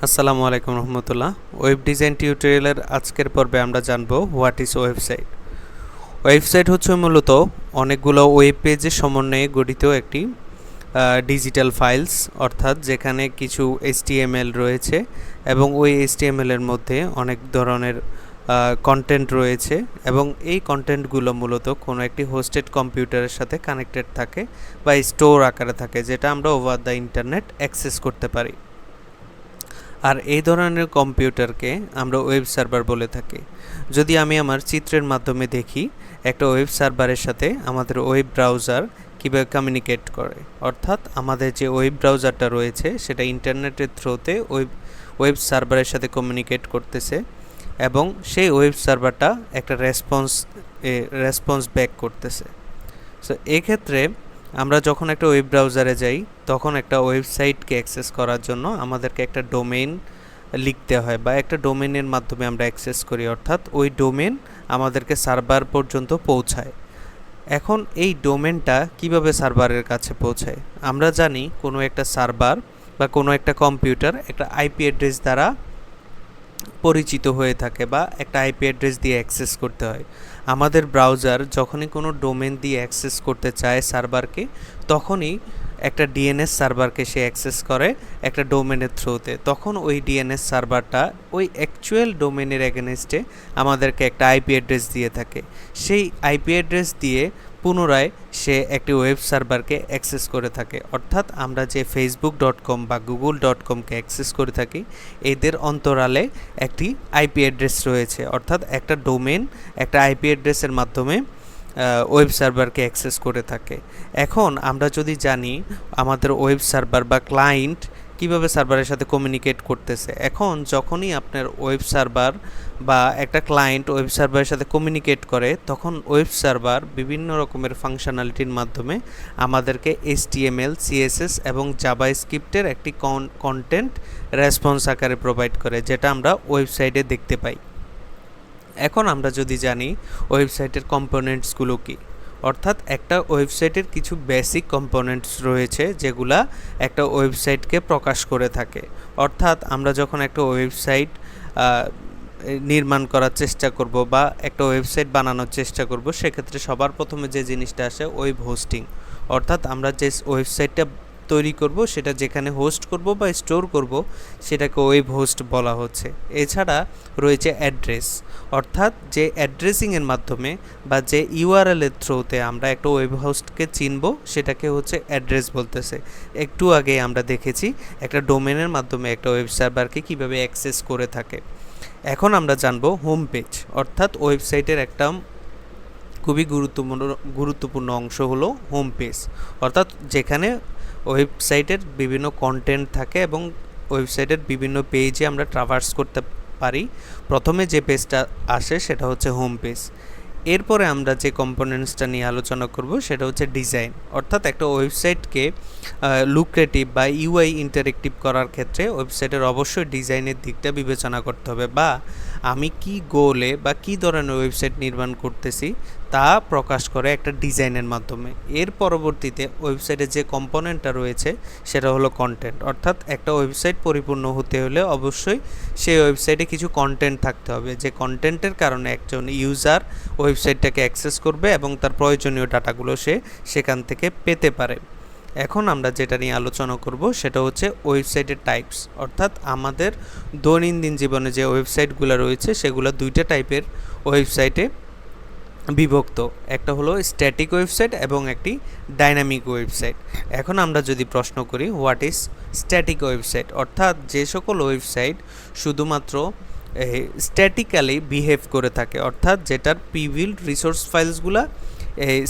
আসসালামু আলাইকুম রহমতুল্লাহ। Web design টিউটোরিয়ালের আজকের পর্বে আমরা জানব হোয়াট ইজ ওয়েবসাইট। ওয়েবসাইট হচ্ছে মূলত অনেকগুলো ওয়েব পেজের সমন্বয়ে গঠিত একটি ডিজিটাল ফাইলস, অর্থাৎ যেখানে কিছু HTML রয়েছে এবং ওই HTML এর মধ্যে অনেক ধরনের কন্টেন্ট রয়েছে এবং এই কন্টেন্টগুলো মূলত কোনো একটি হোস্টেড কম্পিউটারের সাথে কানেক্টেড থাকে বা স্টোর আকারে থাকে, যেটা আমরা ওভার দ্য ইন্টারনেট অ্যাক্সেস করতে পারি। আর এই ধরনের কম্পিউটারকে আমরা ওয়েব সার্ভার বলে থাকি। যদি আমি আমার চিত্রের মাধ্যমে দেখি একটা ওয়েব সার্ভারের সাথে আমাদের ওয়েব ব্রাউজার কীভাবে কমিউনিকেট করে, অর্থাৎ আমাদের যে ওয়েব ব্রাউজারটা রয়েছে সেটা ইন্টারনেটের থ্রুতে ওয়েব সার্ভারের সাথে কমিউনিকেট করতেছে এবং সেই ওয়েব সার্ভারটা একটা রেসপন্স ব্যাক করতেছে। সো এক্ষেত্রে আমরা যখন একটা ওয়েব ব্রাউজারে যাই তখন একটা ওয়েবসাইটকে অ্যাক্সেস করার জন্য আমাদেরকে একটা ডোমেইন লিখতে হয় বা একটা ডোমেইনের মাধ্যমে আমরা অ্যাক্সেস করি, অর্থাৎ ওই ডোমেইন আমাদেরকে সার্ভার পর্যন্ত পৌঁছায়। এখন এই ডোমেইনটা কিভাবে সার্ভারের কাছে পৌঁছায়? আমরা জানি কোনো একটা সার্ভার বা কোনো একটা কম্পিউটার একটা আইপি অ্যাড্রেস দ্বারা পরিচিত হয়ে থাকে বা একটা আইপি অ্যাড্রেস দিয়ে অ্যাক্সেস করতে হয়। আমাদের ব্রাউজার যখনই কোনো ডোমেন দিয়ে অ্যাক্সেস করতে চায় সার্ভারকে, তখনই একটা ডিএনএস সার্ভারকে সে অ্যাক্সেস করে একটা ডোমেনের থ্রুতে। তখন ওই ডিএনএস সার্ভারটা ওই অ্যাকচুয়াল ডোমেনের এগেনস্টে আমাদেরকে একটা আইপি অ্যাড্রেস দিয়ে থাকে। সেই আইপি অ্যাড্রেস দিয়ে পুনরায় সে একটি ওয়েব সার্ভারকে অ্যাক্সেস করে থাকে। অর্থাৎ আমরা যে facebook.com বা google.comকে অ্যাক্সেস করে থাকি, এদের অন্তরালে একটি আইপি অ্যাড্রেস রয়েছে, অর্থাৎ একটা ডোমেন একটা আইপি অ্যাড্রেসের মাধ্যমে ওয়েব সার্ভারকে অ্যাক্সেস করে থাকে। এখন আমরা যদি জানি আমাদের ওয়েব সার্ভার বা ক্লায়েন্ট কীভাবে সার্ভারের সাথে কমিউনিকেট করতেছে, এখন যখনই আপনার ওয়েব সার্ভার বা একটা ক্লায়েন্ট ওয়েব সার্ভারের সাথে কমিউনিকেট করে, তখন ওয়েব সার্ভার বিভিন্ন রকমের ফাংশনালিটির মাধ্যমে আমাদেরকে HTML, CSS এবং জাভাস্ক্রিপ্টের একটি কন্টেন্ট রেসপন্স আকারে প্রোভাইড করে, যেটা আমরা ওয়েবসাইটে দেখতে পাই। এখন আমরা যদি জানি ওয়েবসাইটের কম্পোনেন্টসগুলো কী, অর্থাৎ একটা ওয়েবসাইটের কিছু বেসিক কম্পোনেন্টস রয়েছে যেগুলা একটা ওয়েবসাইটকে প্রকাশ করে থাকে। অর্থাৎ আমরা যখন একটা ওয়েবসাইট নির্মাণ করার চেষ্টা করব বা একটা ওয়েবসাইট বানানোর চেষ্টা করব, সেক্ষেত্রে সবার প্রথমে যে জিনিসটা আসে ওয়েব হোস্টিং, অর্থাৎ আমরা যে ওয়েবসাইটটা তৈরি করব সেটা যেখানে হোস্ট করব বা স্টোর করব সেটাকে ওয়েব হোস্ট বলা হচ্ছে। এছাড়া রয়েছে অ্যাড্রেস, অর্থাৎ যে অ্যাড্রেসিংয়ের মাধ্যমে বা যে ইউআরএলের থ্রুতে আমরা একটা ওয়েব হোস্টকে চিনব সেটাকে হচ্ছে অ্যাড্রেস বলতেছে। একটু আগে আমরা দেখেছি একটা ডোমেনের মাধ্যমে একটা ওয়েব সার্ভারকে কীভাবে অ্যাক্সেস করে থাকে। এখন আমরা জানব হোম পেজ, অর্থাৎ ওয়েবসাইটের একটা খুবই গুরুত্বপূর্ণ অংশ হলো হোম পেজ, অর্থাৎ যেখানে ওয়েবসাইটের বিভিন্ন কন্টেন্ট থাকে এবং ওয়েবসাইটের বিভিন্ন পেজে আমরা ট্রাভার্স করতে পারি। প্রথমে যে পেজটা আসে সেটা হচ্ছে হোম পেজ। এরপরে আমরা যে কম্পোনেন্টসটা নিয়ে আলোচনা করব সেটা হচ্ছে ডিজাইন, অর্থাৎ একটা ওয়েবসাইটকে লুক্রেটিভ বা ইউআই ইন্টারেক্টিভ করার ক্ষেত্রে ওয়েবসাইটের অবশ্যই ডিজাইনের দিকটা বিবেচনা করতে হবে, বা আমি কি গোলে বা কী ধরনের ওয়েবসাইট নির্মাণ করতেছি তা প্রকাশ করে একটা ডিজাইনের মাধ্যমে। এর পরবর্তীতে ওয়েবসাইটে যে কম্পোনেন্টটা রয়েছে সেটা হলো কন্টেন্ট, অর্থাৎ একটা ওয়েবসাইট পরিপূর্ণ হতে হলে অবশ্যই সেই ওয়েবসাইটে কিছু কন্টেন্ট থাকতে হবে, যে কন্টেন্টের কারণে একজন ইউজার ওয়েবসাইটটাকে অ্যাক্সেস করবে এবং তার প্রয়োজনীয় ডাটাগুলো সে সেখান থেকে পেতে পারে। এখন আমরা যেটা নিয়ে আলোচনা করব সেটা হচ্ছে ওয়েবসাইটের টাইপস, অর্থাৎ আমাদের দৈনন্দিন জীবনে যে ওয়েবসাইটগুলো রয়েছে সেগুলো দুইটা টাইপের ওয়েবসাইটে বিভক্ত, একটা হলো স্ট্যাটিক ওয়েবসাইট এবং একটি ডাইনামিক ওয়েবসাইট। এখন আমরা যদি প্রশ্ন করি হোয়াট ইজ স্ট্যাটিক ওয়েবসাইট, অর্থাৎ যে সকল ওয়েবসাইট শুধুমাত্র স্ট্যাটিক্যালি বিহেভ করে থাকে, অর্থাৎ যেটার প্রিবিল্ড রিসোর্স ফাইলসগুলো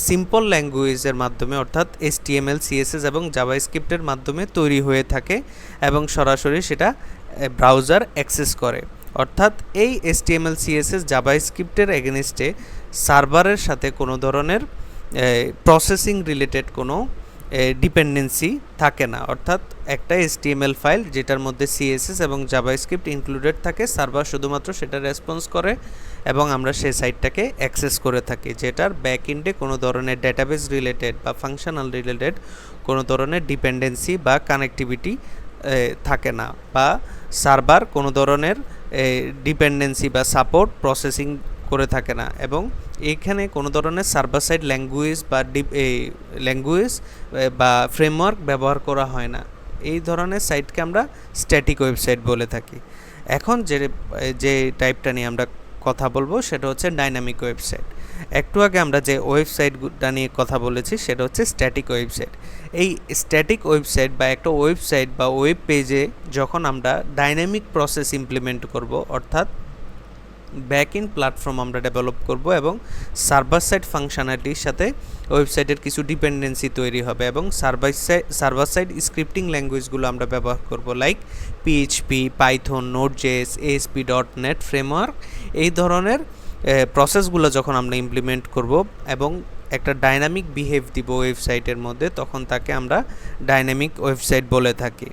সিম্পল ল্যাঙ্গুয়েজের মাধ্যমে অর্থাৎ HTML, CSS এবং জাভাস্ক্রিপ্টের মাধ্যমে তৈরি হয়ে থাকে এবং সরাসরি সেটা ব্রাউজার অ্যাক্সেস করে। অর্থাৎ এই HTML, CSS, জাভাস্ক্রিপ্টের এগেনস্টে সার্ভারের সাথে কোনো ধরনের প্রসেসিং রিলেটেড কোনো ডিপেন্ডেন্সি থাকে না, অর্থাৎ একটা HTML ফাইল যেটার মধ্যে CSS এবং জাভাস্ক্রিপ্ট ইনক্লুডেড থাকে, সার্ভার শুধুমাত্র সেটা রেসপন্স করে এবং আমরা সেই সাইটটাকে অ্যাক্সেস করে থাকি, যেটার ব্যাক এন্ডে কোনো ধরনের ডেটাবেস রিলেটেড বা ফাংশনাল রিলেটেড কোনো ধরনের ডিপেন্ডেন্সি বা কানেক্টিভিটি থাকে না, বা সার্ভার কোনো ধরনের ডিপেন্ডেন্সি বা সাপোর্ট প্রসেসিং করে থাকে না, এবং এখানে কোনো ধরনের সার্ভার সাইড ল্যাঙ্গুয়েজ বা ফ্রেমওয়ার্ক ব্যবহার করা হয় না। এই ধরনের সাইটকে আমরা স্ট্যাটিক ওয়েবসাইট বলে থাকি। এখন যে টাইপটা নিয়ে আমরা কথা বলবো সেটা হচ্ছে ডাইনামিক ওয়েবসাইট। একটু আগে আমরা যে ওয়েবসাইটটা নিয়ে কথা বলেছি সেটা হচ্ছে স্ট্যাটিক ওয়েবসাইট। এই স্ট্যাটিক ওয়েবসাইট বা একটা ওয়েবসাইট বা ওয়েব পেজে যখন আমরা ডাইনামিক প্রসেস ইমপ্লিমেন্ট করব, অর্থাৎ ব্যাক ইন প্ল্যাটফর্ম আমরা ডেভেলপ করব এবং সার্ভার সাইড ফাংশনালিটির সাথে ওয়েবসাইটের কিছু ডিপেন্ডেন্সি তৈরি হবে, এবং সার্ভার সাইড স্ক্রিপ্টিং ল্যাঙ্গুয়েজগুলো আমরা ব্যবহার করব, like PHP, Python, Node JS, ASP.NET framework. এই ধরনের প্রসেসগুলো যখন আমরা ইমপ্লিমেন্ট করব এবং একটা ডাইনামিক বিহেভ দিব ওয়েবসাইটের মধ্যে, তখন তাকে আমরা ডাইনামিক ওয়েবসাইট বলে থাকি।